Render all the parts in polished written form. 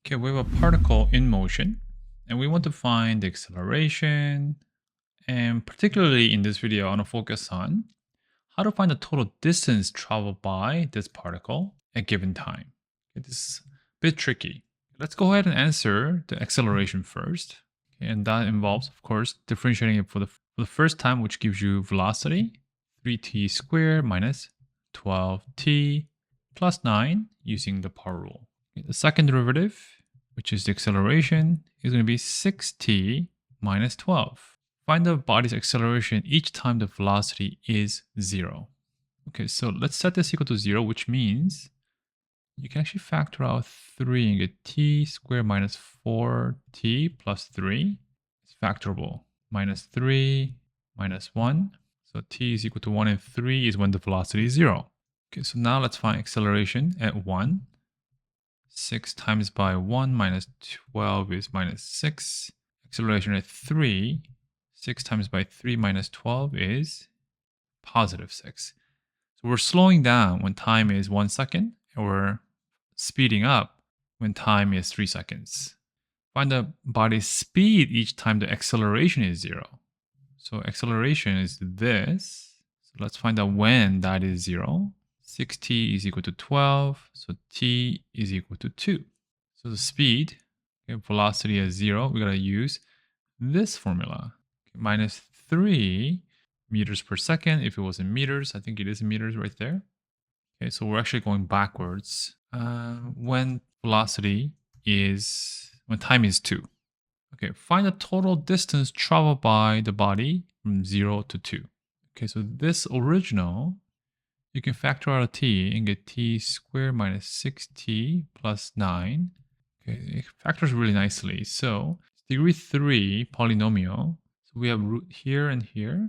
Okay, we have a particle in motion and we want to find the acceleration. And particularly in this video, I want to focus on how to find the total distance traveled by this particle at given time. Okay, this is a bit tricky. Let's go ahead and answer the acceleration first. Okay, and that involves, of course, differentiating it for the first time, which gives you velocity, 3t squared minus 12t plus 9 using the power rule. Okay, the second derivative, which is the acceleration, is going to be 6t minus 12. Find the body's acceleration each time the velocity is 0. Okay, so let's set this equal to 0, which means you can actually factor out 3 and get t squared minus 4t plus 3. It's factorable. Minus 3 minus 1. So t is equal to 1 and 3 is when the velocity is 0. Okay, so now let's find acceleration at 1. 6 times by 1 minus 12 is minus 6. Acceleration at 3, 6 times by 3 minus 12 is positive 6. So we're slowing down when time is 1 second, and we're speeding up when time is 3 seconds. Find the body's speed each time the acceleration is 0. So acceleration is this. So let's find out when that is 0. 6t is equal to 12, so t is equal to 2. So the speed, okay, velocity is 0, we gotta use this formula. Okay, minus 3 meters per second. If it was in meters, I think it is in meters right there. Okay, so we're actually going backwards when time is 2. Okay, find the total distance traveled by the body from 0 to 2. Okay, so this original, you can factor out a t and get t squared minus 6t plus 9. Okay, it factors really nicely. So degree 3 polynomial. So we have root here and here.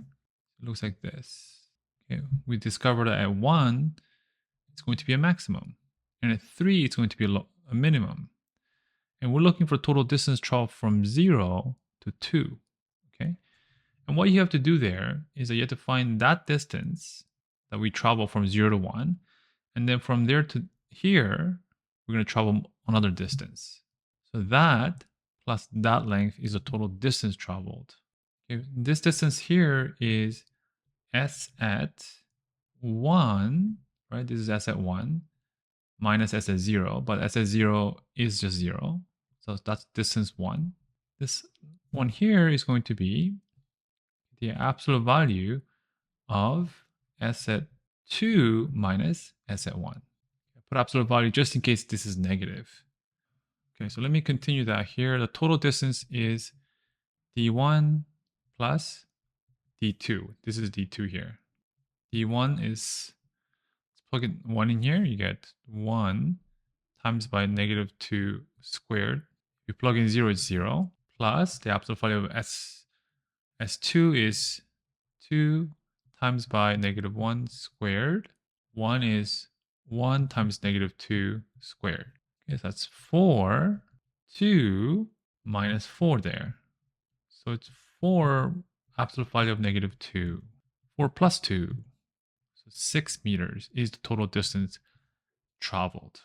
It looks like this. Okay, we discovered that at 1, it's going to be a maximum. And at 3, it's going to be a minimum. And we're looking for total distance traveled from 0 to 2. Okay, and what you have to do there is that you have to find that distance that we travel from 0 to 1. And then from there to here, we're going to travel another distance. So that plus that length is the total distance traveled. Okay, this distance here is s at 1, right? This is s at 1 minus s at 0, but s at 0 is just 0. So that's distance 1. This one here is going to be the absolute value of s at 2 minus s at 1. Put absolute value just in case this is negative. Okay, so let me continue that here. The total distance is d1 plus d2. This is d2 here. d1 is, let's plug in 1 in here. You get 1 times by negative 2 squared. If you plug in 0, it's 0. Plus the absolute value of s2 is 2 times by negative 1 squared. 1 is 1 times negative 2 squared. Okay, so that's 4, 2 minus 4 there. So it's 4 absolute value of negative 2. 4 plus 2. So 6 meters is the total distance traveled.